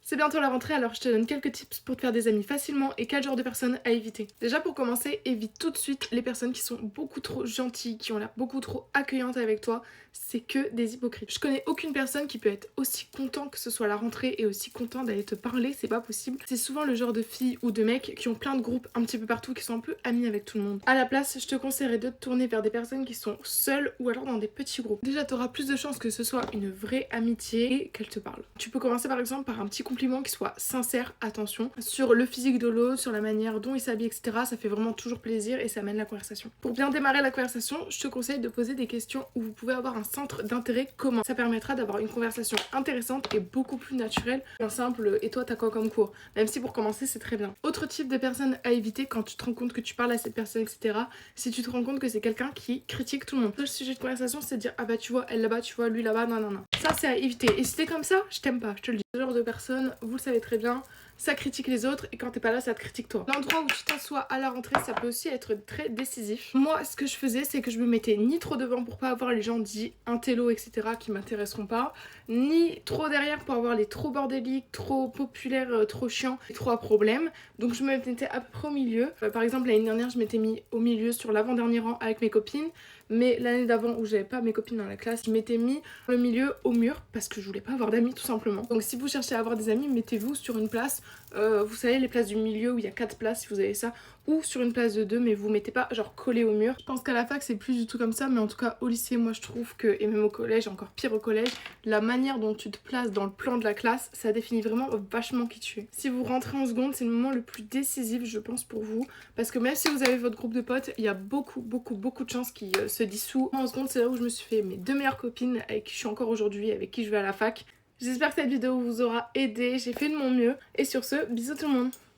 C'est bientôt la rentrée, alors je te donne quelques tips pour te faire des amis facilement et quel genre de personnes à éviter. Déjà pour commencer, évite tout de suite les personnes qui sont beaucoup trop gentilles, qui ont l'air beaucoup trop accueillantes avec toi. C'est que des hypocrites. Je connais aucune personne qui peut être aussi content que ce soit la rentrée et aussi content d'aller te parler, c'est pas possible. C'est souvent le genre de filles ou de mecs qui ont plein de groupes un petit peu partout, qui sont un peu amis avec tout le monde. À la place, je te conseillerais de te tourner vers des personnes qui sont seules ou alors dans des petits groupes. Déjà, t'auras plus de chances que ce soit une vraie amitié et qu'elle te parle. Tu peux commencer par exemple par un petit compliment qui soit sincère, attention, sur le physique de l'autre, sur la manière dont il s'habille, etc. Ça fait vraiment toujours plaisir et ça amène la conversation. Pour bien démarrer la conversation, je te conseille de poser des questions où vous pouvez avoir un centre d'intérêt commun. Ça permettra d'avoir une conversation intéressante et beaucoup plus naturelle qu'un simple «et toi t'as quoi comme cours?», même si pour commencer c'est très bien. Autre type de personne à éviter quand tu te rends compte que tu parles à cette personne, etc. Si tu te rends compte que c'est quelqu'un qui critique tout le monde. Le sujet de conversation, c'est de dire «ah bah tu vois elle là-bas, tu vois lui là-bas, non non non». Ça c'est à éviter. Et si t'es comme ça, je t'aime pas, je te le dis. Ce genre de personne, vous le savez très bien, ça critique les autres et quand t'es pas là, ça te critique toi. L'endroit où tu t'assois à la rentrée, ça peut aussi être très décisif. Moi, ce que je faisais, c'est que je me mettais ni trop devant pour pas avoir les gens dits intello, etc. qui m'intéresseront pas, ni trop derrière pour avoir les trop bordéliques, trop populaires, trop chiants, et trop à problème. Donc je me mettais à peu près au milieu. Par exemple, l'année dernière, je m'étais mis au milieu sur l'avant-dernier rang avec mes copines. Mais l'année d'avant où j'avais pas mes copines dans la classe, je m'étais mis le milieu au mur parce que je voulais pas avoir d'amis tout simplement. Donc si vous cherchez à avoir des amis, mettez-vous sur une place, vous savez les places du milieu où il y a 4 places si vous avez ça, ou sur une place de 2 mais vous mettez pas genre collé au mur. Je pense qu'à la fac c'est plus du tout comme ça, mais en tout cas au lycée moi je trouve que, et même au collège, encore pire au collège, la manière dont tu te places dans le plan de la classe, ça définit vraiment vachement qui tu es. Si vous rentrez en seconde, c'est le moment le plus décisif je pense pour vous, parce que même si vous avez votre groupe de potes, il y a beaucoup de chances qu'ils se dissout. En seconde, c'est là où je me suis fait mes 2 meilleures copines avec qui je suis encore aujourd'hui, avec qui je vais à la fac. J'espère que cette vidéo vous aura aidé, j'ai fait de mon mieux et sur ce, bisous tout le monde.